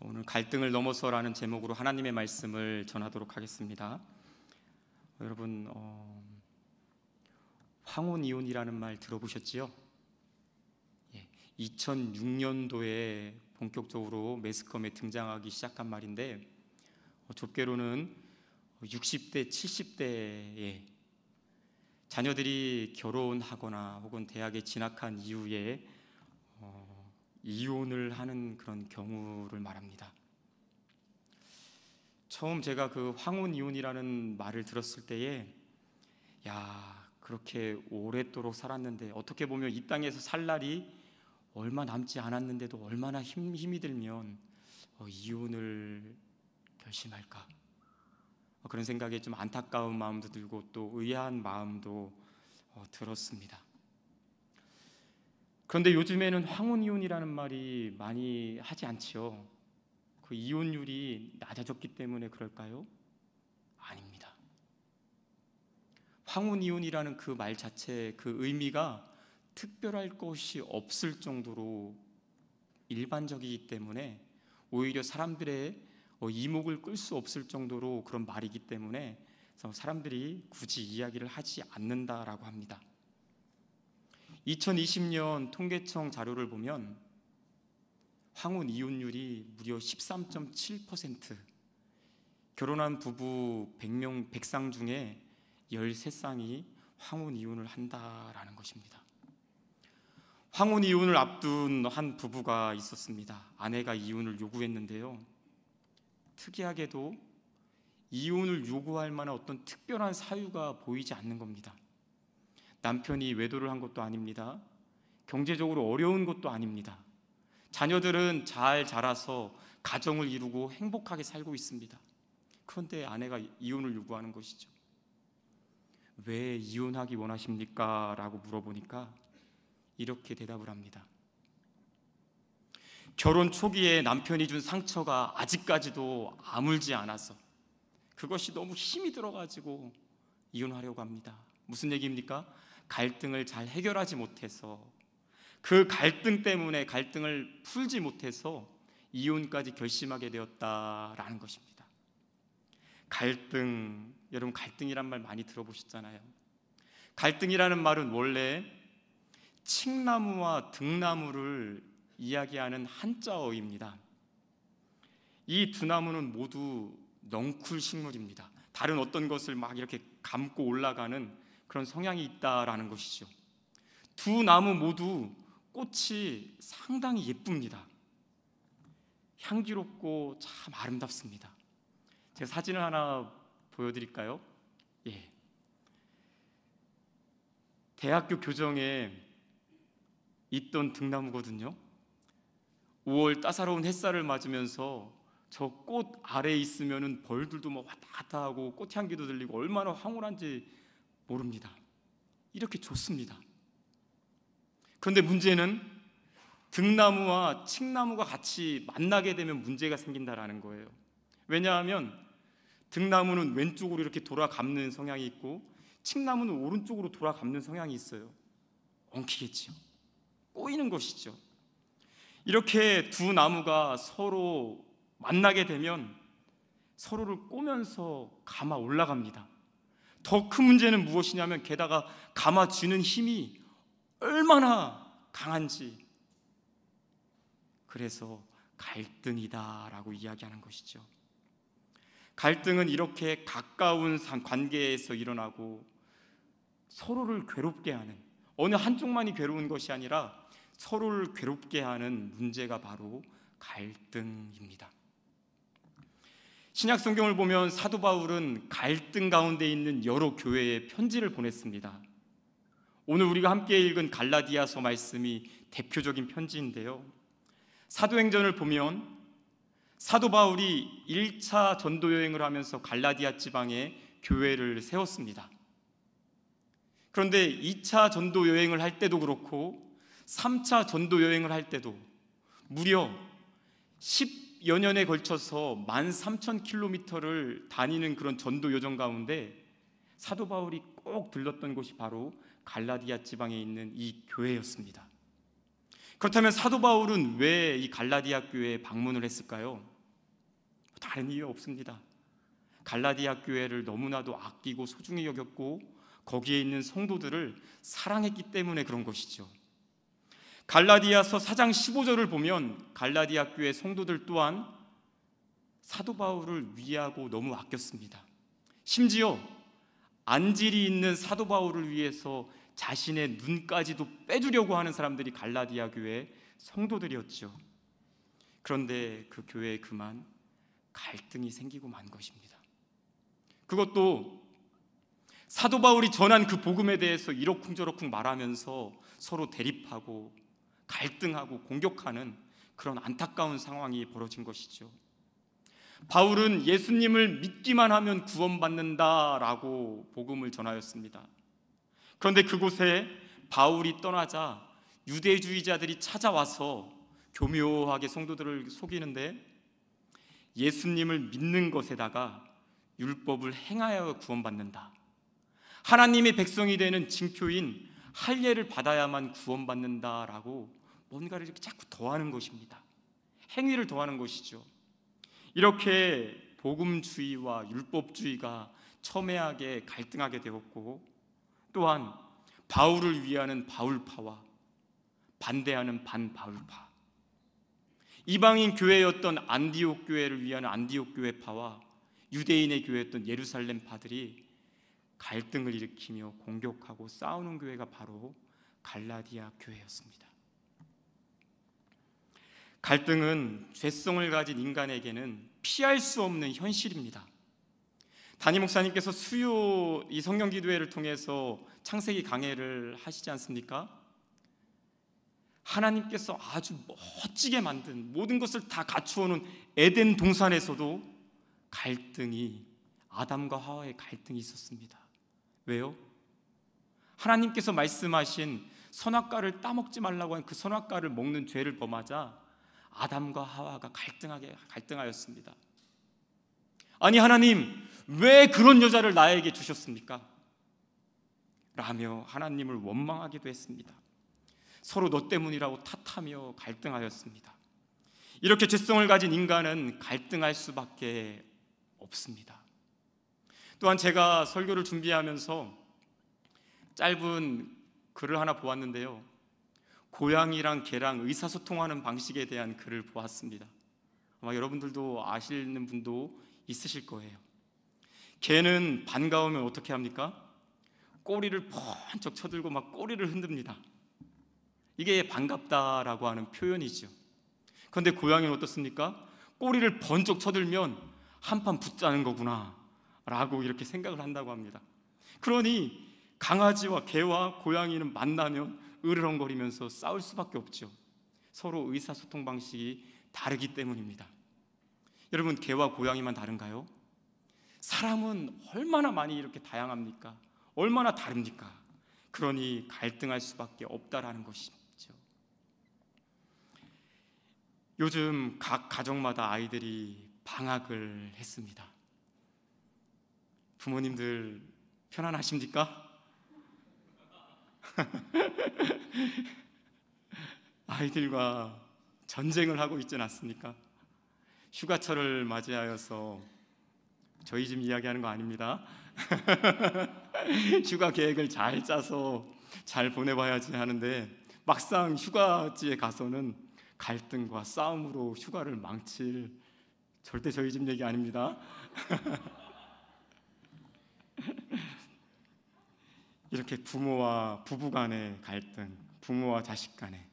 오늘 갈등을 넘어서라는 제목으로 하나님의 말씀을 전하도록 하겠습니다. 여러분, 황혼이혼이라는 말 들어보셨지요? 2006년도에 본격적으로 매스컴에 등장하기 시작한 말인데, 좁게로는 60대, 70대에 자녀들이 결혼하거나 혹은 대학에 진학한 이후에 이혼을 하는 그런 경우를 말합니다. 처음 제가 그 황혼이혼이라는 말을 들었을 때에 그렇게 오랫도록 살았는데, 어떻게 보면 이 땅에서 살 날이 얼마 남지 않았는데도 얼마나 힘이 들면 이혼을 결심할까, 그런 생각에 좀 안타까운 마음도 들고 또 의아한 마음도 들었습니다. 그런데 요즘에는 황혼이혼이라는 말이 많이 하지 않지요. 그 이혼율이 낮아졌기 때문에 그럴까요? 아닙니다. 황혼이혼이라는 그 말 자체, 그 의미가 특별할 것이 없을 정도로 일반적이기 때문에 오히려 사람들의 이목을 끌 수 없을 정도로 그런 말이기 때문에 사람들이 굳이 이야기를 하지 않는다라고 합니다. 2020년 통계청 자료를 보면 황혼 이혼율이 무려 13.7%, 결혼한 부부 100상 중에 13쌍이 황혼 이혼을 한다라는 것입니다. 황혼 이혼을 앞둔 한 부부가 있었습니다. 아내가 이혼을 요구했는데요, 특이하게도 이혼을 요구할 만한 어떤 특별한 사유가 보이지 않는 겁니다. 남편이 외도를 한 것도 아닙니다. 경제적으로 어려운 것도 아닙니다. 자녀들은 잘 자라서 가정을 이루고 행복하게 살고 있습니다. 그런데 아내가 이혼을 요구하는 것이죠. 왜 이혼하기 원하십니까? 라고 물어보니까 이렇게 대답을 합니다. 결혼 초기에 남편이 준 상처가 아직까지도 아물지 않아서 그것이 너무 힘이 들어가지고 이혼하려고 합니다. 무슨 얘기입니까? 갈등을 잘 해결하지 못해서, 그 갈등 때문에 갈등을 풀지 못해서 이혼까지 결심하게 되었다라는 것입니다. 갈등, 여러분 갈등이란 말 많이 들어보셨잖아요. 갈등이라는 말은 원래 칡나무와 등나무를 이야기하는 한자어입니다. 이 두 나무는 모두 넝쿨 식물입니다. 다른 어떤 것을 막 이렇게 감고 올라가는 그런 성향이 있다라는 것이죠. 두 나무 모두 꽃이 상당히 예쁩니다. 향기롭고 참 아름답습니다. 제가 사진을 하나 보여드릴까요? 대학교 교정에 있던 등나무거든요. 5월 따사로운 햇살을 맞으면서 저 꽃 아래에 있으면 벌들도 막 왔다 갔다 하고 꽃향기도 들리고 얼마나 황홀한지 모릅니다. 이렇게 좋습니다. 그런데 문제는 등나무와 칡나무가 같이 만나게 되면 문제가 생긴다라는 거예요. 왜냐하면 등나무는 왼쪽으로 이렇게 돌아감는 성향이 있고 칡나무는 오른쪽으로 돌아감는 성향이 있어요. 엉키겠죠. 꼬이는 것이죠. 이렇게 두 나무가 서로 만나게 되면 서로를 꼬면서 감아 올라갑니다. 더 큰 문제는 무엇이냐면, 게다가 감아쥐는 힘이 얼마나 강한지, 그래서 갈등이다라고 이야기하는 것이죠. 갈등은 이렇게 가까운 관계에서 일어나고 서로를 괴롭게 하는, 어느 한쪽만이 괴로운 것이 아니라 서로를 괴롭게 하는 문제가 바로 갈등입니다. 신약 성경을 보면 사도 바울은 갈등 가운데 있는 여러 교회에 편지를 보냈습니다. 오늘 우리가 함께 읽은 갈라디아서 말씀이 대표적인 편지인데요, 사도행전을 보면 사도 바울이 1차 전도 여행을 하면서 갈라디아 지방에 교회를 세웠습니다. 그런데 2차 전도 여행을 할 때도 그렇고 3차 전도 여행을 할 때도 무려 10여 년에 걸쳐서 13,000km를 다니는 그런 전도 여정 가운데 사도 바울이 꼭 들렀던 곳이 바로 갈라디아 지방에 있는 이 교회였습니다. 그렇다면 사도 바울은 왜 이 갈라디아 교회에 방문을 했을까요? 다른 이유 없습니다. 갈라디아 교회를 너무나도 아끼고 소중히 여겼고 거기에 있는 성도들을 사랑했기 때문에 그런 것이죠. 갈라디아서 4장 15절을 보면 갈라디아 교회 성도들 또한 사도 바울을 위하고 너무 아꼈습니다. 심지어 안질이 있는 사도 바울을 위해서 자신의 눈까지도 빼주려고 하는 사람들이 갈라디아 교회 성도들이었죠. 그런데 그 교회에 그만 갈등이 생기고 만 것입니다. 그것도 사도 바울이 전한 그 복음에 대해서 이러쿵저러쿵 말하면서 서로 대립하고 갈등하고 공격하는 그런 안타까운 상황이 벌어진 것이죠. 바울은 예수님을 믿기만 하면 구원받는다라고 복음을 전하였습니다. 그런데 그곳에 바울이 떠나자 유대주의자들이 찾아와서 교묘하게 성도들을 속이는데 예수님을 믿는 것에다가 율법을 행하여 구원받는다, 하나님의 백성이 되는 징표인 할례를 받아야만 구원받는다라고 뭔가를 이렇게 자꾸 더하는 것입니다. 행위를 더하는 것이죠. 이렇게 복음주의와 율법주의가 첨예하게 갈등하게 되었고, 또한 바울을 위하는 바울파와 반대하는 반바울파, 이방인 교회였던 안디옥 교회를 위하는 안디옥 교회파와 유대인의 교회였던 예루살렘파들이 갈등을 일으키며 공격하고 싸우는 교회가 바로 갈라디아 교회였습니다. 갈등은 죄성을 가진 인간에게는 피할 수 없는 현실입니다. 담임 목사님께서 수요 이 성경 기도회를 통해서 창세기 강해를 하시지 않습니까? 하나님께서 아주 멋지게 만든 모든 것을 다 갖추어 놓은 에덴 동산에서도 갈등이, 아담과 하와의 갈등이 있었습니다. 왜요? 하나님께서 말씀하신 선악과를 따먹지 말라고 한 그 선악과를 먹는 죄를 범하자 아담과 하와가 갈등하였습니다. 아니 하나님, 왜 그런 여자를 나에게 주셨습니까? 라며 하나님을 원망하기도 했습니다. 서로 너 때문이라고 탓하며 갈등하였습니다. 이렇게 죄성을 가진 인간은 갈등할 수밖에 없습니다. 또한 제가 설교를 준비하면서 짧은 글을 하나 보았는데요, 고양이랑 개랑 의사소통하는 방식에 대한 글을 보았습니다. 아마 여러분들도 아시는 분도 있으실 거예요. 개는 반가우면 어떻게 합니까? 꼬리를 번쩍 쳐들고 막 꼬리를 흔듭니다. 이게 반갑다라고 하는 표현이죠. 그런데 고양이는 어떻습니까? 꼬리를 번쩍 쳐들면 한판 붙자는 거구나 라고 이렇게 생각을 한다고 합니다. 그러니 강아지와 개와 고양이는 만나면 으르렁거리면서 싸울 수밖에 없죠. 서로 의사소통 방식이 다르기 때문입니다. 여러분, 개와 고양이만 다른가요? 사람은 얼마나 많이 이렇게 다양합니까? 얼마나 다릅니까? 그러니 갈등할 수밖에 없다라는 것이죠. 요즘 각 가정마다 아이들이 방학을 했습니다. 부모님들 편안하십니까? 아이들과 전쟁을 하고 있지 않습니까? 휴가철을 맞이하여서 저희 집 이야기하는 거 아닙니다. 휴가 계획을 잘 짜서 잘 보내봐야지 하는데 막상 휴가지에 가서는 갈등과 싸움으로 휴가를 망칠, 절대 저희 집 얘기 아닙니다. 이렇게 부모와 부부 간의 갈등, 부모와 자식 간의,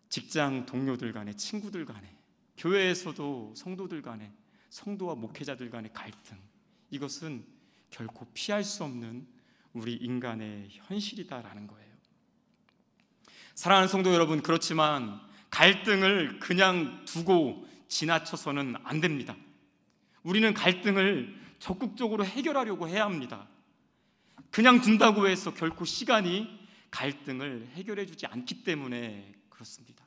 직장 동료들 간의, 친구들 간의, 교회에서도 성도들 간의, 성도와 목회자들 간의 갈등, 이것은 결코 피할 수 없는 우리 인간의 현실이다라는 거예요. 사랑하는 성도 여러분, 그렇지만 갈등을 그냥 두고 지나쳐서는 안 됩니다. 우리는 갈등을 적극적으로 해결하려고 해야 합니다. 그냥 둔다고 해서 결코 시간이 갈등을 해결해 주지 않기 때문에 그렇습니다.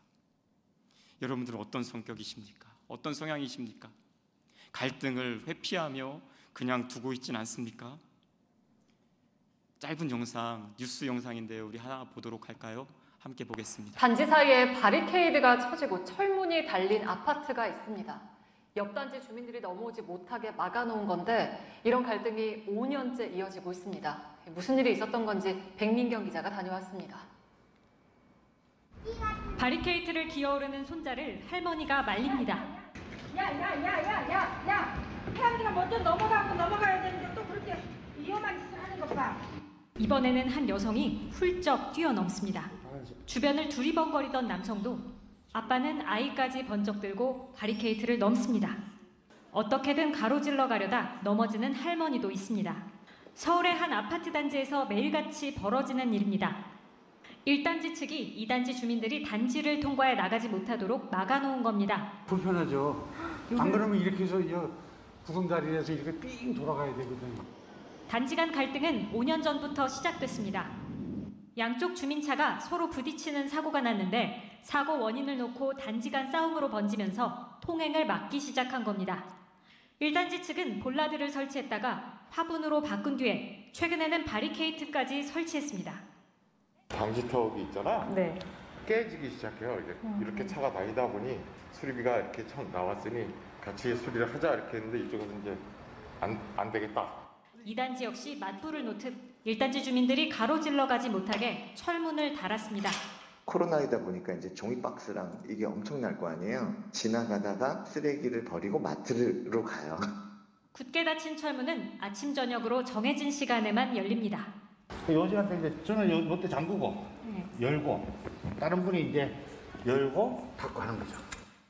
여러분들은 어떤 성격이십니까? 어떤 성향이십니까? 갈등을 회피하며 그냥 두고 있진 않습니까? 짧은 영상, 뉴스 영상인데요, 우리 하나 보도록 할까요? 함께 보겠습니다. 단지 사이에 바리케이드가 쳐지고 철문이 달린 아파트가 있습니다. 옆 단지 주민들이 넘어오지 못하게 막아놓은 건데 이런 갈등이 5년째 이어지고 있습니다. 무슨 일이 있었던 건지 백민경 기자가 다녀왔습니다. 바리케이트를 기어오르는 손자를 할머니가 말립니다. 야! 사람들이 먼저 넘어가야 되는데 또 그렇게 위험한 짓을 하는 것 봐. 이번에는 한 여성이 훌쩍 뛰어넘습니다. 주변을 두리번거리던 남성도 아빠는 아이까지 번쩍 들고 바리케이트를 넘습니다. 어떻게든 가로질러 가려다 넘어지는 할머니도 있습니다. 서울의 한 아파트 단지에서 매일같이 벌어지는 일입니다. 1단지 측이 2단지 주민들이 단지를 통과해 나가지 못하도록 막아놓은 겁니다. 불편하죠. 안 그러면 이렇게 해서 구름다리에서 이렇게 삥 돌아가야 되거든요. 단지 간 갈등은 5년 전부터 시작됐습니다. 양쪽 주민차가 서로 부딪히는 사고가 났는데 사고 원인을 놓고 단지 간 싸움으로 번지면서 통행을 막기 시작한 겁니다. 1단지 측은 볼라드를 설치했다가 화분으로 바꾼 뒤에 최근에는 바리케이트까지 설치했습니다. 방지턱이 있잖아. 네. 깨지기 시작해요. 이렇게 차가 다니다 보니 수리비가 이렇게 처음 나왔으니 같이 수리를 하자 이렇게 했는데 이쪽에서 이제 안 되겠다. 2단지 역시 맞불을 놓듯 1단지 주민들이 가로질러 가지 못하게 철문을 달았습니다. 코로나이다 보니까 이제 종이박스랑 이게 엄청날 거 아니에요. 지나가다가 쓰레기를 버리고 마트로 가요. 굳게 닫힌 철문은 아침 저녁으로 정해진 시간에만 열립니다. 요 시간대 이제 저는 롯데 잠그고 열고 다른 분이 이제 열고 닫고 하는 거죠.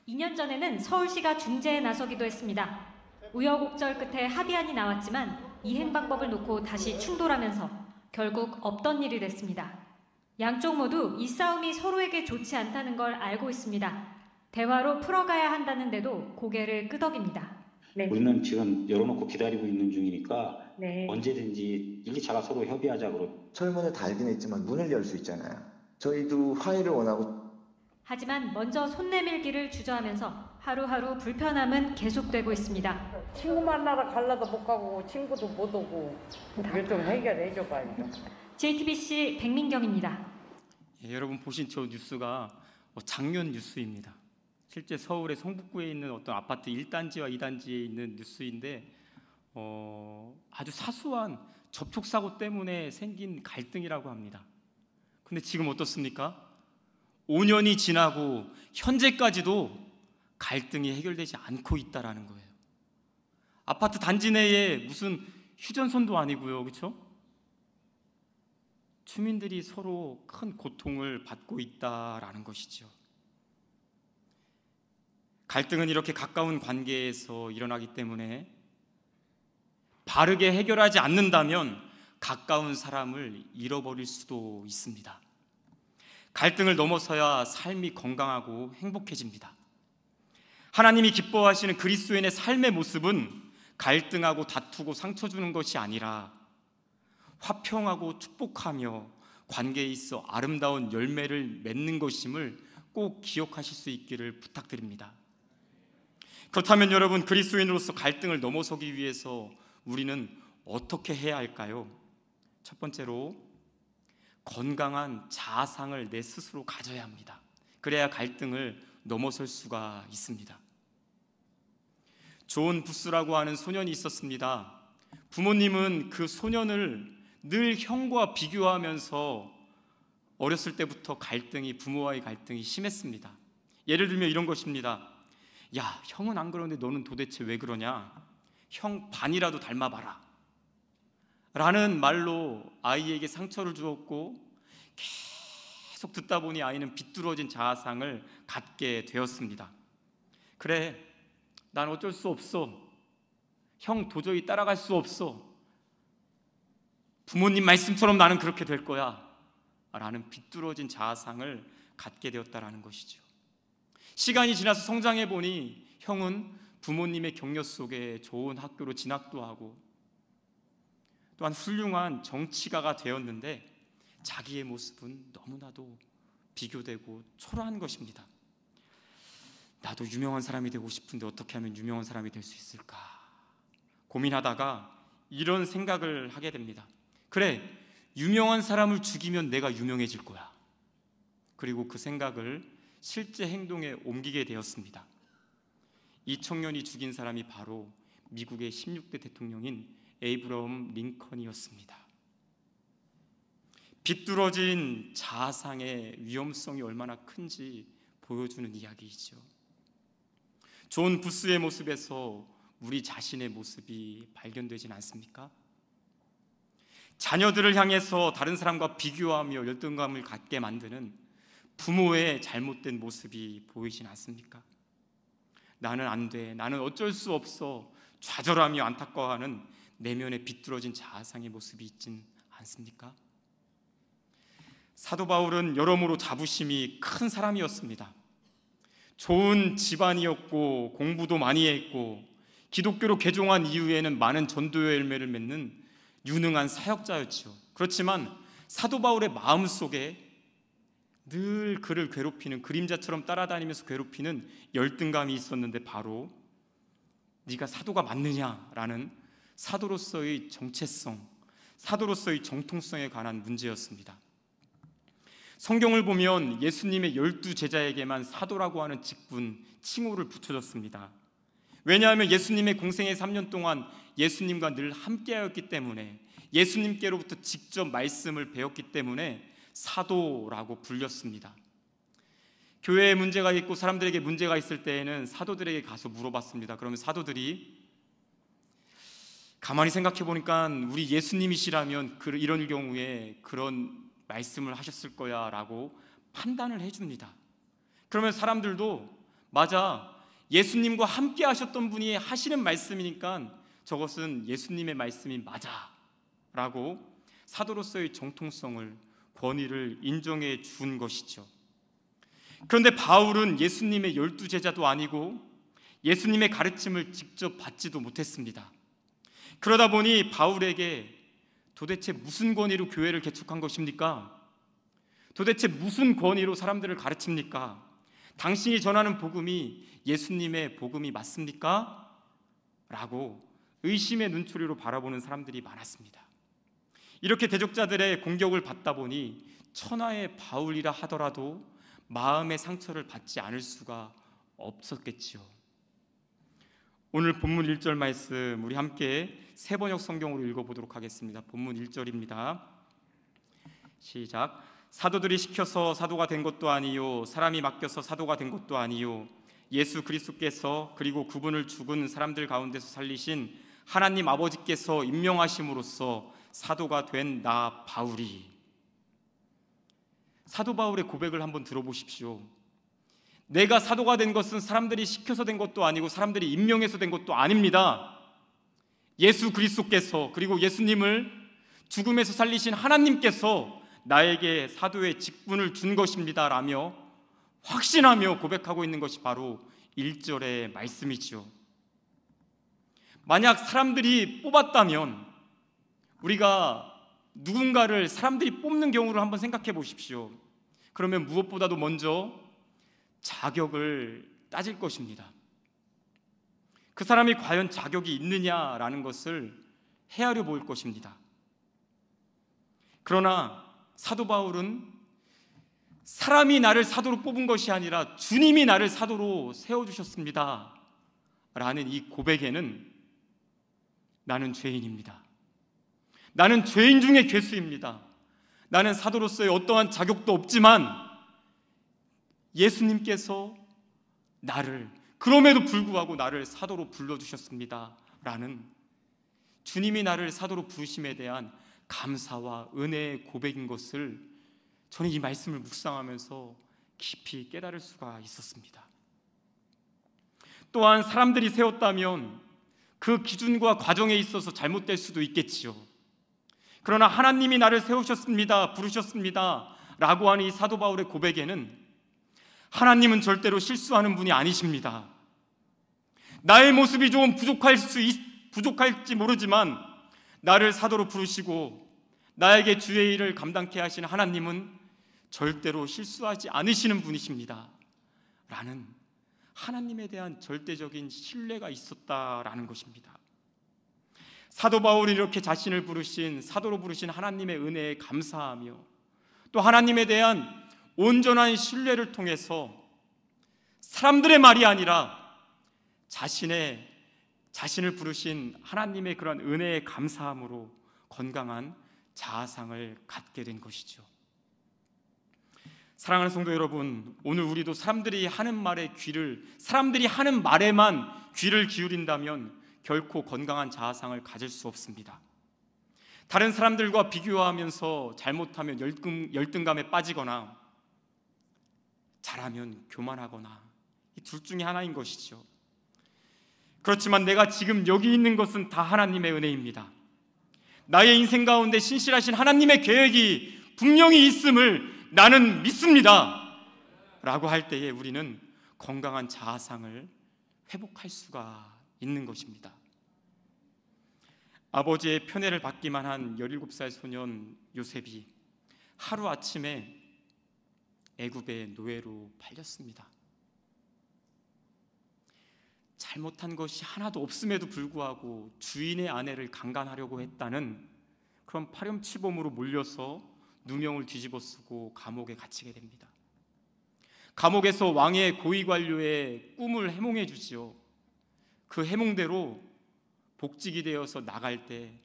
2년 전에는 서울시가 중재에 나서기도 했습니다. 우여곡절 끝에 합의안이 나왔지만 이행 방법을 놓고 다시 충돌하면서 결국 없던 일이 됐습니다. 양쪽 모두 이 싸움이 서로에게 좋지 않다는 걸 알고 있습니다. 대화로 풀어가야 한다는데도 고개를 끄덕입니다. 네. 우리는 지금 열어놓고 기다리고 있는 중이니까 네. 언제든지 1, 2차가 서로 협의하자고. 철문을 달긴 했지만 문을 열 수 있잖아요. 저희도 화해를 원하고. 하지만 먼저 손 내밀기를 주저하면서 하루하루 불편함은 계속되고 있습니다. 친구 만나러 갈라도 못 가고 친구도 못 오고 이걸 좀 해결해줘봐요. JTBC 백민경입니다. 여러분 보신 저 뉴스가 작년 뉴스입니다. 실제 서울의 성북구에 있는 어떤 아파트 1단지와 2단지에 있는 뉴스인데 아주 사소한 접촉사고 때문에 생긴 갈등이라고 합니다. 근데 지금 어떻습니까? 5년이 지나고 현재까지도 갈등이 해결되지 않고 있다라는 거예요. 아파트 단지 내에 무슨 휴전선도 아니고요, 그렇죠? 주민들이 서로 큰 고통을 받고 있다라는 것이죠. 갈등은 이렇게 가까운 관계에서 일어나기 때문에 바르게 해결하지 않는다면 가까운 사람을 잃어버릴 수도 있습니다. 갈등을 넘어서야 삶이 건강하고 행복해집니다. 하나님이 기뻐하시는 그리스도인의 삶의 모습은 갈등하고 다투고 상처 주는 것이 아니라 화평하고 축복하며 관계에 있어 아름다운 열매를 맺는 것임을 꼭 기억하실 수 있기를 부탁드립니다. 그렇다면 여러분, 그리스도인으로서 갈등을 넘어서기 위해서 우리는 어떻게 해야 할까요? 첫 번째로 건강한 자아상을 내 스스로 가져야 합니다. 그래야 갈등을 넘어설 수가 있습니다. 존 부스라고 하는 소년이 있었습니다. 부모님은 그 소년을 늘 형과 비교하면서 어렸을 때부터 부모와의 갈등이 심했습니다. 예를 들면 이런 것입니다. 야, 형은 안 그러는데 너는 도대체 왜 그러냐? 형 반이라도 닮아봐라 라는 말로 아이에게 상처를 주었고, 계속 듣다 보니 아이는 비뚤어진 자아상을 갖게 되었습니다. 그래, 난 어쩔 수 없어. 형 도저히 따라갈 수 없어. 부모님 말씀처럼 나는 그렇게 될 거야 라는 비뚤어진 자아상을 갖게 되었다라는 것이죠. 시간이 지나서 성장해 보니 형은 부모님의 격려 속에 좋은 학교로 진학도 하고 또한 훌륭한 정치가가 되었는데 자기의 모습은 너무나도 비교되고 초라한 것입니다. 나도 유명한 사람이 되고 싶은데 어떻게 하면 유명한 사람이 될 수 있을까 고민하다가 이런 생각을 하게 됩니다. 그래, 유명한 사람을 죽이면 내가 유명해질 거야. 그리고 그 생각을 실제 행동에 옮기게 되었습니다. 이 청년이 죽인 사람이 바로 미국의 16대 대통령인 에이브러함 링컨이었습니다. 비뚤어진 자아상의 위험성이 얼마나 큰지 보여주는 이야기이죠. 존 부스의 모습에서 우리 자신의 모습이 발견되진 않습니까? 자녀들을 향해서 다른 사람과 비교하며 열등감을 갖게 만드는 부모의 잘못된 모습이 보이진 않습니까? 나는 안 돼, 나는 어쩔 수 없어 좌절하며 안타까워하는 내면의 비뚤어진 자아상의 모습이 있진 않습니까? 사도 바울은 여러모로 자부심이 큰 사람이었습니다. 좋은 집안이었고 공부도 많이 했고 기독교로 개종한 이후에는 많은 전도의 열매를 맺는 유능한 사역자였죠. 그렇지만 사도 바울의 마음속에 늘 그를 괴롭히는, 그림자처럼 따라다니면서 괴롭히는 열등감이 있었는데 바로 네가 사도가 맞느냐라는 사도로서의 정체성, 사도로서의 정통성에 관한 문제였습니다. 성경을 보면 예수님의 12제자에게만 사도라고 하는 직분, 칭호를 붙여줬습니다. 왜냐하면 예수님의 공생의 3년 동안 예수님과 늘 함께하였기 때문에, 예수님께로부터 직접 말씀을 배웠기 때문에 사도라고 불렸습니다. 교회에 문제가 있고 사람들에게 문제가 있을 때에는 사도들에게 가서 물어봤습니다. 그러면 사도들이 가만히 생각해 보니까 우리 예수님이시라면 이런 경우에 그런 말씀을 하셨을 거야 라고 판단을 해줍니다. 그러면 사람들도 맞아, 예수님과 함께 하셨던 분이 하시는 말씀이니까 저것은 예수님의 말씀이 맞아 라고 사도로서의 정통성을, 권위를 인정해 준 것이죠. 그런데 바울은 예수님의 12제자도 아니고 예수님의 가르침을 직접 받지도 못했습니다. 그러다 보니 바울에게 도대체 무슨 권위로 교회를 개척한 것입니까? 도대체 무슨 권위로 사람들을 가르칩니까? 당신이 전하는 복음이 예수님의 복음이 맞습니까? 라고 의심의 눈초리로 바라보는 사람들이 많았습니다. 이렇게 대적자들의 공격을 받다 보니 천하의 바울이라 하더라도 마음의 상처를 받지 않을 수가 없었겠지요. 오늘 본문 1절 말씀 우리 함께 새번역 성경으로 읽어보도록 하겠습니다. 본문 1절입니다. 시작. 사도들이 시켜서 사도가 된 것도 아니요 사람이 맡겨서 사도가 된 것도 아니요 예수 그리스도께서 그리고 그분을 죽은 사람들 가운데서 살리신 하나님 아버지께서 임명하심으로써 사도가 된 나 바울이. 사도 바울의 고백을 한번 들어보십시오. 내가 사도가 된 것은 사람들이 시켜서 된 것도 아니고 사람들이 임명해서 된 것도 아닙니다. 예수 그리스도께서 그리고 예수님을 죽음에서 살리신 하나님께서 나에게 사도의 직분을 준 것입니다 라며 확신하며 고백하고 있는 것이 바로 1절의 말씀이죠. 만약 사람들이 뽑았다면, 우리가 누군가를 사람들이 뽑는 경우를 한번 생각해 보십시오. 그러면 무엇보다도 먼저 자격을 따질 것입니다. 그 사람이 과연 자격이 있느냐라는 것을 헤아려 볼 것입니다. 그러나 사도 바울은 사람이 나를 사도로 뽑은 것이 아니라 주님이 나를 사도로 세워주셨습니다 라는 이 고백에는 나는 죄인입니다. 나는 죄인 중에 괴수입니다. 나는 사도로서의 어떠한 자격도 없지만 예수님께서 나를, 그럼에도 불구하고 나를 사도로 불러주셨습니다 라는 주님이 나를 사도로 부르심에 대한 감사와 은혜의 고백인 것을 저는 이 말씀을 묵상하면서 깊이 깨달을 수가 있었습니다. 또한 사람들이 세웠다면 그 기준과 과정에 있어서 잘못될 수도 있겠지요. 그러나 하나님이 나를 세우셨습니다, 부르셨습니다 라고 하는 이 사도 바울의 고백에는 하나님은 절대로 실수하는 분이 아니십니다. 나의 모습이 좀 부족할지 모르지만 나를 사도로 부르시고 나에게 주의 일을 감당케 하시는 하나님은 절대로 실수하지 않으시는 분이십니다 라는 하나님에 대한 절대적인 신뢰가 있었다라는 것입니다. 사도 바울이 이렇게 자신을 부르신, 사도로 부르신 하나님의 은혜에 감사하며 또 하나님에 대한 온전한 신뢰를 통해서 사람들의 말이 아니라 자신을 부르신 하나님의 그런 은혜에 감사함으로 건강한 자아상을 갖게 된 것이죠. 사랑하는 성도 여러분, 오늘 우리도 사람들이 하는 말에만 귀를 기울인다면 결코 건강한 자아상을 가질 수 없습니다. 다른 사람들과 비교하면서 잘못하면 열등감에 빠지거나 잘하면 교만하거나 이 둘 중에 하나인 것이죠. 그렇지만 내가 지금 여기 있는 것은 다 하나님의 은혜입니다. 나의 인생 가운데 신실하신 하나님의 계획이 분명히 있음을 나는 믿습니다 라고 할 때에 우리는 건강한 자아상을 회복할 수가 있는 것입니다. 아버지의 편애를 받기만 한 17살 소년 요셉이 하루아침에 애굽의 노예로 팔렸습니다. 잘못한 것이 하나도 없음에도 불구하고 주인의 아내를 강간하려고 했다는 그런 파렴치범으로 몰려서 누명을 뒤집어 쓰고 감옥에 갇히게 됩니다. 감옥에서 왕의 고위 관료의 꿈을 해몽해 주지요. 그 해몽대로 복직이 되어서 나갈 때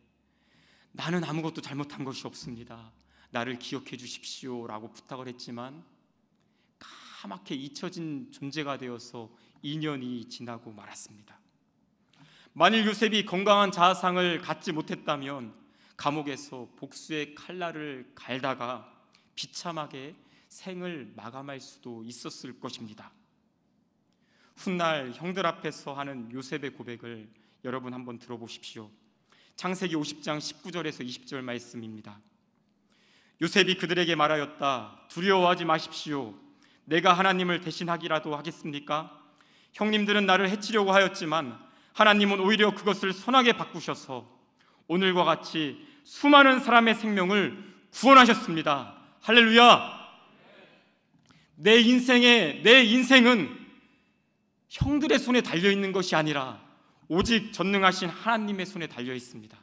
나는 아무것도 잘못한 것이 없습니다, 나를 기억해 주십시오 라고 부탁을 했지만 까맣게 잊혀진 존재가 되어서 2년이 지나고 말았습니다. 만일 요셉이 건강한 자아상을 갖지 못했다면 감옥에서 복수의 칼날을 갈다가 비참하게 생을 마감할 수도 있었을 것입니다. 훗날 형들 앞에서 하는 요셉의 고백을 여러분 한번 들어보십시오. 창세기 50장 19절에서 20절 말씀입니다. 요셉이 그들에게 말하였다. 두려워하지 마십시오. 내가 하나님을 대신하기라도 하겠습니까? 형님들은 나를 해치려고 하였지만 하나님은 오히려 그것을 선하게 바꾸셔서 오늘과 같이 수많은 사람의 생명을 구원하셨습니다. 할렐루야! 내 인생은 형들의 손에 달려있는 것이 아니라 오직 전능하신 하나님의 손에 달려있습니다.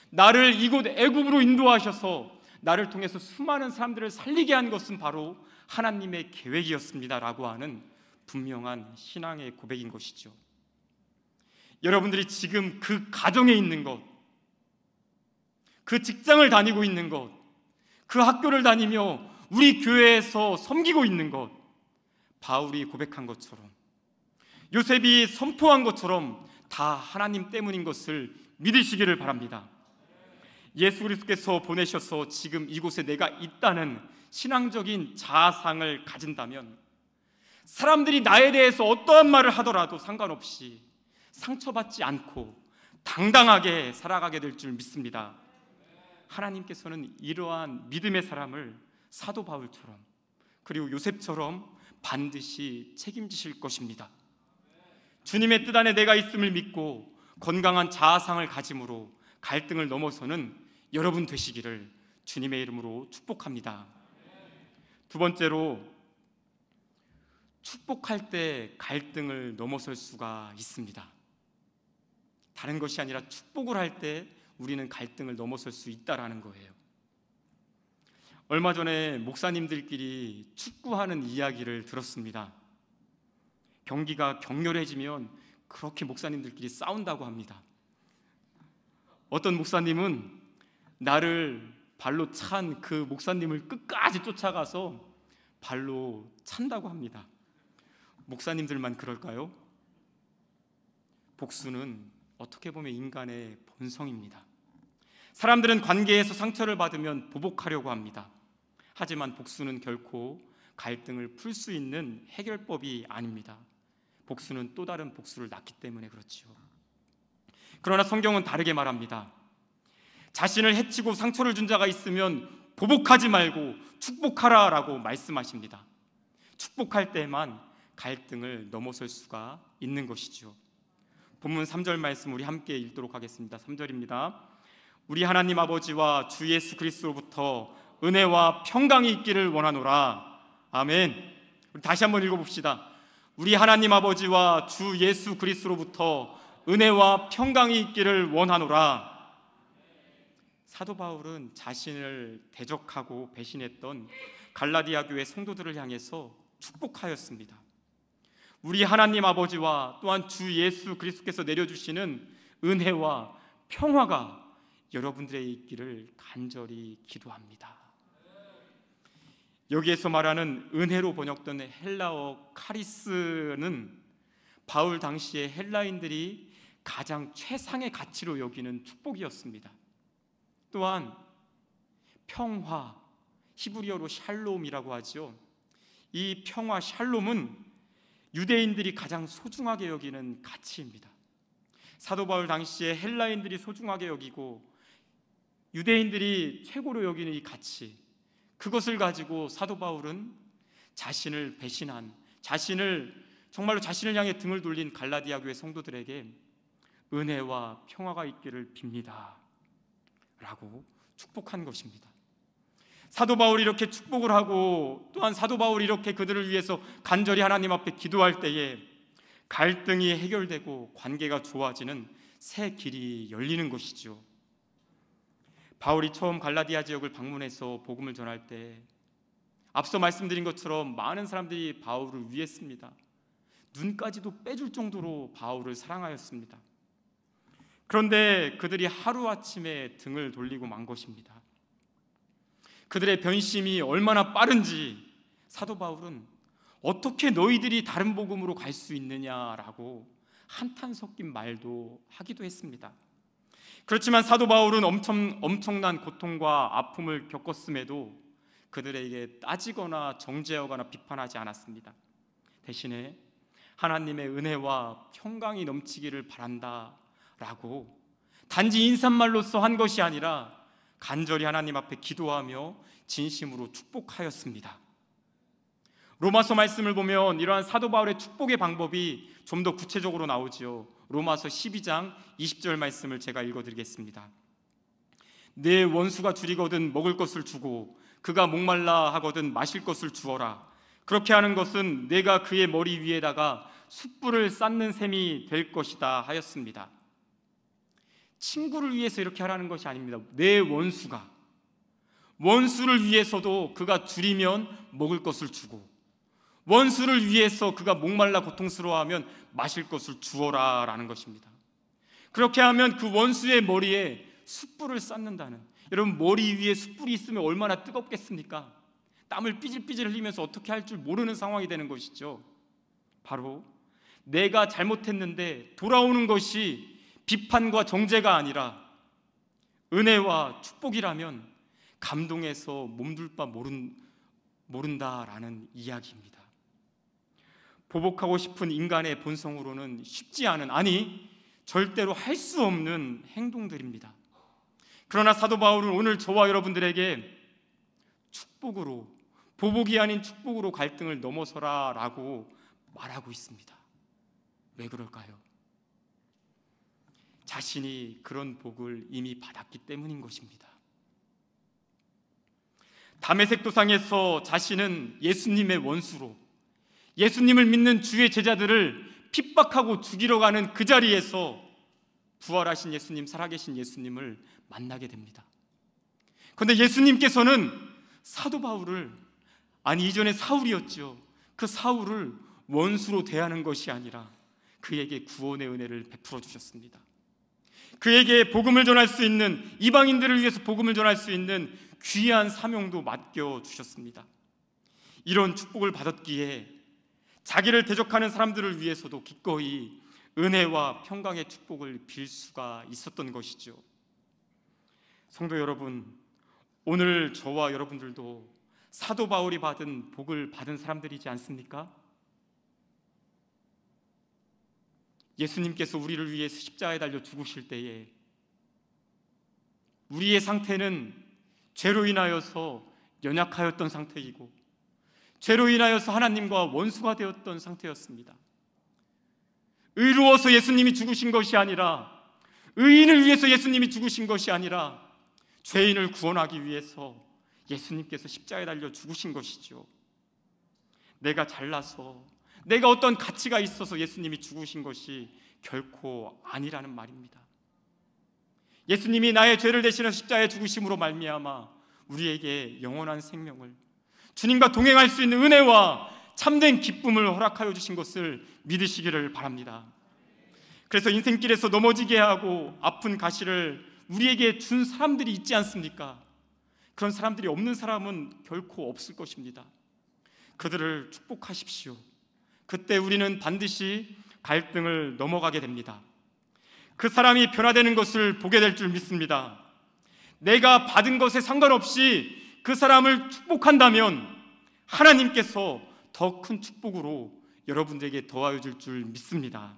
나를 이곳 애굽으로 인도하셔서 나를 통해서 수많은 사람들을 살리게 한 것은 바로 하나님의 계획이었습니다 라고 하는 분명한 신앙의 고백인 것이죠. 여러분들이 지금 그 가정에 있는 것, 그 직장을 다니고 있는 것, 그 학교를 다니며 우리 교회에서 섬기고 있는 것, 바울이 고백한 것처럼, 요셉이 선포한 것처럼 다 하나님 때문인 것을 믿으시기를 바랍니다. 예수 그리스도께서 보내셔서 지금 이곳에 내가 있다는 신앙적인 자아상을 가진다면 사람들이 나에 대해서 어떠한 말을 하더라도 상관없이 상처받지 않고 당당하게 살아가게 될 줄 믿습니다. 하나님께서는 이러한 믿음의 사람을 사도 바울처럼 그리고 요셉처럼 반드시 책임지실 것입니다. 주님의 뜻 안에 내가 있음을 믿고 건강한 자아상을 가짐으로 갈등을 넘어서는 여러분 되시기를 주님의 이름으로 축복합니다. 두 번째로, 축복할 때 갈등을 넘어설 수가 있습니다. 다른 것이 아니라 축복을 할 때 우리는 갈등을 넘어설 수 있다라는 거예요. 얼마 전에 목사님들끼리 축구하는 이야기를 들었습니다. 경기가 격렬해지면 그렇게 목사님들끼리 싸운다고 합니다. 어떤 목사님은 나를 발로 찬 그 목사님을 끝까지 쫓아가서 발로 찬다고 합니다. 목사님들만 그럴까요? 복수는 어떻게 보면 인간의 본성입니다. 사람들은 관계에서 상처를 받으면 보복하려고 합니다. 하지만 복수는 결코 갈등을 풀 수 있는 해결법이 아닙니다. 복수는 또 다른 복수를 낳기 때문에 그렇죠. 그러나 성경은 다르게 말합니다. 자신을 해치고 상처를 준 자가 있으면 보복하지 말고 축복하라라고 말씀하십니다. 축복할 때만 갈등을 넘어설 수가 있는 것이죠. 본문 3절 말씀 우리 함께 읽도록 하겠습니다. 3절입니다. 우리 하나님 아버지와 주 예수 그리스도로부터 은혜와 평강이 있기를 원하노라. 아멘. 우리 다시 한번 읽어봅시다. 우리 하나님 아버지와 주 예수 그리스도로부터 은혜와 평강이 있기를 원하노라. 사도 바울은 자신을 대적하고 배신했던 갈라디아 교회 성도들을 향해서 축복하였습니다. 우리 하나님 아버지와 또한 주 예수 그리스도께서 내려주시는 은혜와 평화가 여러분들의 있기를 간절히 기도합니다. 여기에서 말하는 은혜로 번역된 헬라어 카리스는 바울 당시에 헬라인들이 가장 최상의 가치로 여기는 축복이었습니다. 또한 평화, 히브리어로 샬롬이라고 하죠. 이 평화 샬롬은 유대인들이 가장 소중하게 여기는 가치입니다. 사도 바울 당시에 헬라인들이 소중하게 여기고 유대인들이 최고로 여기는 이 가치, 그것을 가지고 사도 바울은 자신을 배신한, 정말로 자신을 향해 등을 돌린 갈라디아 교회 성도들에게 은혜와 평화가 있기를 빕니다 라고 축복한 것입니다. 사도 바울이 이렇게 축복을 하고 또한 사도 바울이 이렇게 그들을 위해서 간절히 하나님 앞에 기도할 때에 갈등이 해결되고 관계가 좋아지는 새 길이 열리는 것이죠. 바울이 처음 갈라디아 지역을 방문해서 복음을 전할 때 앞서 말씀드린 것처럼 많은 사람들이 바울을 위했습니다. 눈까지도 빼줄 정도로 바울을 사랑하였습니다. 그런데 그들이 하루아침에 등을 돌리고 만 것입니다. 그들의 변심이 얼마나 빠른지 사도 바울은 어떻게 너희들이 다른 복음으로 갈 수 있느냐라고 한탄 섞인 말도 하기도 했습니다. 그렇지만 사도 바울은 엄청난 고통과 아픔을 겪었음에도 그들에게 따지거나 정죄하거나 비판하지 않았습니다. 대신에 하나님의 은혜와 평강이 넘치기를 바란다 라고 단지 인사말로써 한 것이 아니라 간절히 하나님 앞에 기도하며 진심으로 축복하였습니다. 로마서 말씀을 보면 이러한 사도 바울의 축복의 방법이 좀 더 구체적으로 나오지요. 로마서 12장 20절 말씀을 제가 읽어드리겠습니다. 내 원수가 줄이거든 먹을 것을 주고 그가 목말라 하거든 마실 것을 주어라. 그렇게 하는 것은 내가 그의 머리 위에다가 숯불을 쌓는 셈이 될 것이다 하였습니다. 친구를 위해서 이렇게 하라는 것이 아닙니다. 내 원수를 위해서도 그가 줄이면 먹을 것을 주고 원수를 위해서 그가 목말라 고통스러워하면 마실 것을 주어라 라는 것입니다. 그렇게 하면 그 원수의 머리에 숯불을 쌓는다는, 여러분 머리 위에 숯불이 있으면 얼마나 뜨겁겠습니까? 땀을 삐질삐질 흘리면서 어떻게 할 줄 모르는 상황이 되는 것이죠. 바로 내가 잘못했는데 돌아오는 것이 비판과 정죄가 아니라 은혜와 축복이라면 감동해서 몸둘 바 모른다라는 이야기입니다. 보복하고 싶은 인간의 본성으로는 쉽지 않은, 아니 절대로 할 수 없는 행동들입니다. 그러나 사도 바울은 오늘 저와 여러분들에게 축복으로, 보복이 아닌 축복으로 갈등을 넘어서라 라고 말하고 있습니다. 왜 그럴까요? 자신이 그런 복을 이미 받았기 때문인 것입니다. 다메섹 도상에서 자신은 예수님의 원수로, 예수님을 믿는 주의 제자들을 핍박하고 죽이러 가는 그 자리에서 부활하신 예수님, 살아계신 예수님을 만나게 됩니다. 그런데 예수님께서는 사도 바울을, 아니 이전에 사울이었죠, 그 사울을 원수로 대하는 것이 아니라 그에게 구원의 은혜를 베풀어 주셨습니다. 그에게 복음을 전할 수 있는, 이방인들을 위해서 복음을 전할 수 있는 귀한 사명도 맡겨 주셨습니다. 이런 축복을 받았기에 자기를 대적하는 사람들을 위해서도 기꺼이 은혜와 평강의 축복을 빌 수가 있었던 것이죠. 성도 여러분, 오늘 저와 여러분들도 사도 바울이 받은 복을 받은 사람들이지 않습니까? 예수님께서 우리를 위해서 십자가에 달려 죽으실 때에 우리의 상태는 죄로 인하여서 연약하였던 상태이고 죄로 인하여서 하나님과 원수가 되었던 상태였습니다. 의로워서 예수님이 죽으신 것이 아니라, 의인을 위해서 예수님이 죽으신 것이 아니라 죄인을 구원하기 위해서 예수님께서 십자가에 달려 죽으신 것이죠. 내가 잘나서, 내가 어떤 가치가 있어서 예수님이 죽으신 것이 결코 아니라는 말입니다. 예수님이 나의 죄를 대신해 십자가에 죽으심으로 말미암아 우리에게 영원한 생명을, 주님과 동행할 수 있는 은혜와 참된 기쁨을 허락하여 주신 것을 믿으시기를 바랍니다. 그래서 인생길에서 넘어지게 하고 아픈 가시를 우리에게 준 사람들이 있지 않습니까? 그런 사람들이 없는 사람은 결코 없을 것입니다. 그들을 축복하십시오. 그때 우리는 반드시 갈등을 넘어가게 됩니다. 그 사람이 변화되는 것을 보게 될 줄 믿습니다. 내가 받은 것에 상관없이 그 사람을 축복한다면 하나님께서 더 큰 축복으로 여러분들에게 더하여 줄 줄 믿습니다.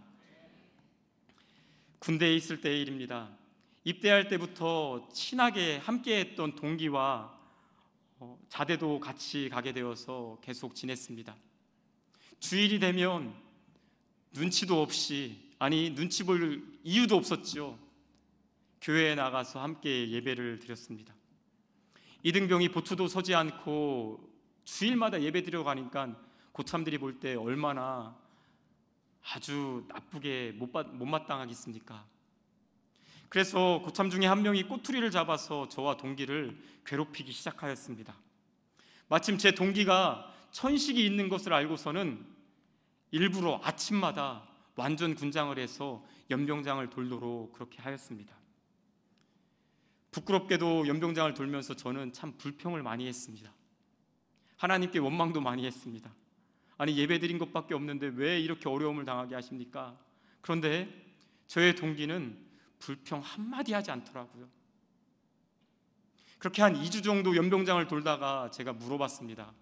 군대에 있을 때의 일입니다. 입대할 때부터 친하게 함께했던 동기와 자대도 같이 가게 되어서 계속 지냈습니다. 주일이 되면 눈치도 없이, 눈치 볼 이유도 없었죠. 교회에 나가서 함께 예배를 드렸습니다. 이등병이 보초도 서지 않고 주일마다 예배 드려 가니까 고참들이 볼 때 얼마나 아주 나쁘게 못마땅하겠습니까? 그래서 고참 중에 한 명이 꼬투리를 잡아서 저와 동기를 괴롭히기 시작하였습니다. 마침 제 동기가 천식이 있는 것을 알고서는 일부러 아침마다 완전 군장을 해서 연병장을 돌도록 그렇게 하였습니다. 부끄럽게도 연병장을 돌면서 저는 참 불평을 많이 했습니다. 하나님께 원망도 많이 했습니다. 아니, 예배드린 것밖에 없는데 왜 이렇게 어려움을 당하게 하십니까? 그런데 저의 동기는 불평 한마디 하지 않더라고요. 그렇게 한 2주 정도 연병장을 돌다가 제가 물어봤습니다.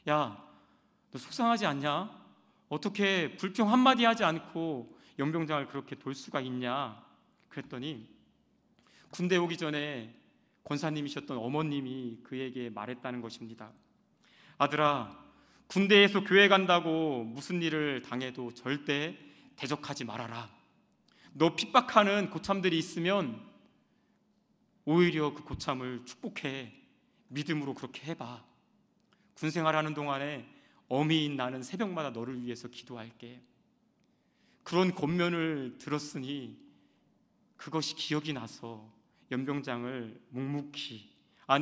야, 너 속상하지 않냐? 어떻게 불평 한마디 하지 않고 연병장을 그렇게 돌 수가 있냐? 그랬더니 군대 오기 전에 권사님이셨던 어머님이 그에게 말했다는 것입니다. 아들아, 군대에서 교회 간다고 무슨 일을 당해도 절대 대적하지 말아라. 너 핍박하는 고참들이 있으면 오히려 그 고참을 축복해. 믿음으로 그렇게 해봐. 군생활하는 동안에 어미인 나는 새벽마다 너를 위해서 기도할게. 그런 권면을 들었으니 그것이 기억이 나서 연병장을 묵묵히,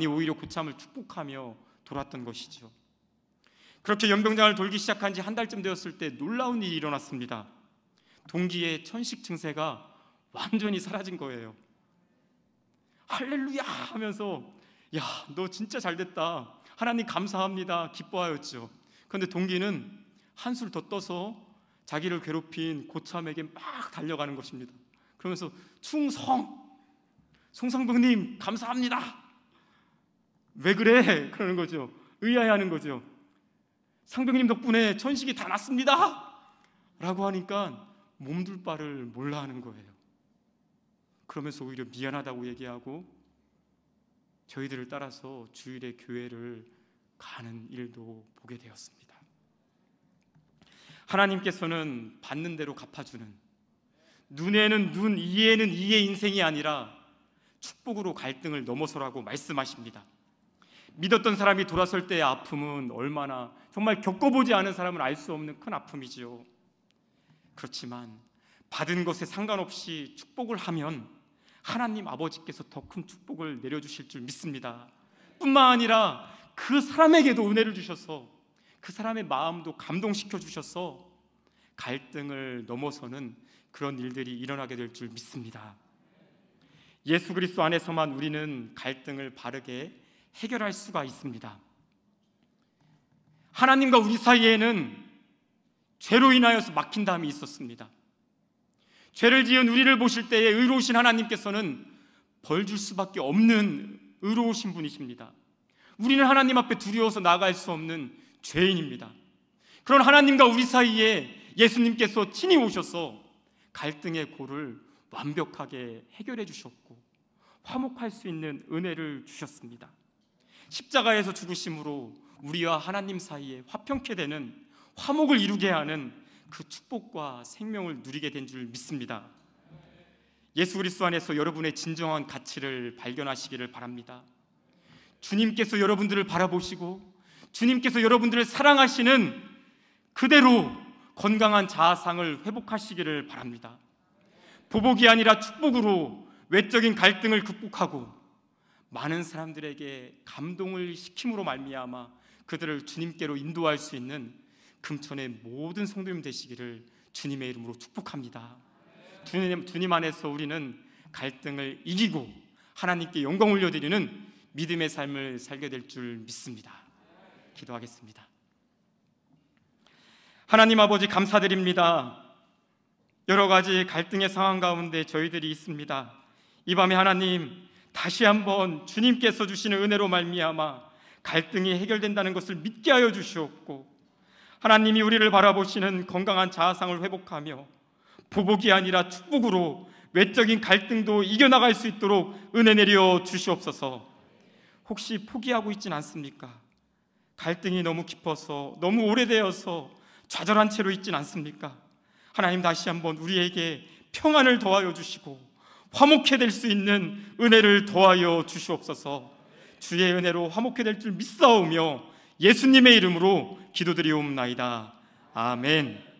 오히려 고참을 축복하며 돌았던 것이죠. 그렇게 연병장을 돌기 시작한 지 한 달쯤 되었을 때 놀라운 일이 일어났습니다. 동기의 천식 증세가 완전히 사라진 거예요. 할렐루야 하면서 야, 너 진짜 잘됐다, 하나님 감사합니다, 기뻐하였죠. 그런데 동기는 한술 더 떠서 자기를 괴롭힌 고참에게 막 달려가는 것입니다. 그러면서 송상병님 감사합니다. 왜 그래? 그러는 거죠. 의아해하는 거죠. 상병님 덕분에 천식이 다 났습니다 라고 하니까 몸둘 바를 몰라 하는 거예요. 그러면서 오히려 미안하다고 얘기하고 저희들을 따라서 주일에 교회를 가는 일도 보게 되었습니다. 하나님께서는 받는 대로 갚아주는, 눈에는 눈, 이에는 이의 인생이 아니라 축복으로 갈등을 넘어서라고 말씀하십니다. 믿었던 사람이 돌아설 때의 아픔은 얼마나, 정말 겪어보지 않은 사람은 알 수 없는 큰 아픔이지요. 그렇지만 받은 것에 상관없이 축복을 하면 하나님 아버지께서 더 큰 축복을 내려주실 줄 믿습니다. 뿐만 아니라 그 사람에게도 은혜를 주셔서 그 사람의 마음도 감동시켜 주셔서 갈등을 넘어서는 그런 일들이 일어나게 될 줄 믿습니다. 예수 그리스도 안에서만 우리는 갈등을 바르게 해결할 수가 있습니다. 하나님과 우리 사이에는 죄로 인하여서 막힌담이 있었습니다. 죄를 지은 우리를 보실 때에 의로우신 하나님께서는 벌 줄 수밖에 없는 의로우신 분이십니다. 우리는 하나님 앞에 두려워서 나아갈 수 없는 죄인입니다. 그런 하나님과 우리 사이에 예수님께서 친히 오셔서 갈등의 골을 완벽하게 해결해 주셨고 화목할 수 있는 은혜를 주셨습니다. 십자가에서 죽으심으로 우리와 하나님 사이에 화평케 되는, 화목을 이루게 하는 그 축복과 생명을 누리게 된 줄 믿습니다. 예수 그리스도 안에서 여러분의 진정한 가치를 발견하시기를 바랍니다. 주님께서 여러분들을 바라보시고 주님께서 여러분들을 사랑하시는 그대로 건강한 자아상을 회복하시기를 바랍니다. 보복이 아니라 축복으로 외적인 갈등을 극복하고 많은 사람들에게 감동을 시킴으로 말미암아 그들을 주님께로 인도할 수 있는 금천의 모든 성도님 되시기를 주님의 이름으로 축복합니다. 주님 안에서 우리는 갈등을 이기고 하나님께 영광 올려드리는 믿음의 삶을 살게 될 줄 믿습니다. 기도하겠습니다. 하나님 아버지, 감사드립니다. 여러 가지 갈등의 상황 가운데 저희들이 있습니다. 이 밤에 하나님, 다시 한번 주님께서 주시는 은혜로 말미암아 갈등이 해결된다는 것을 믿게 하여 주시옵고, 하나님이 우리를 바라보시는 건강한 자아상을 회복하며 보복이 아니라 축복으로 외적인 갈등도 이겨나갈 수 있도록 은혜 내려 주시옵소서. 혹시 포기하고 있진 않습니까? 갈등이 너무 깊어서, 너무 오래되어서 좌절한 채로 있진 않습니까? 하나님, 다시 한번 우리에게 평안을 더하여 주시고 화목해 될 수 있는 은혜를 더하여 주시옵소서. 주의 은혜로 화목해 될 줄 믿사오며 예수님의 이름으로 기도드리옵나이다. 아멘.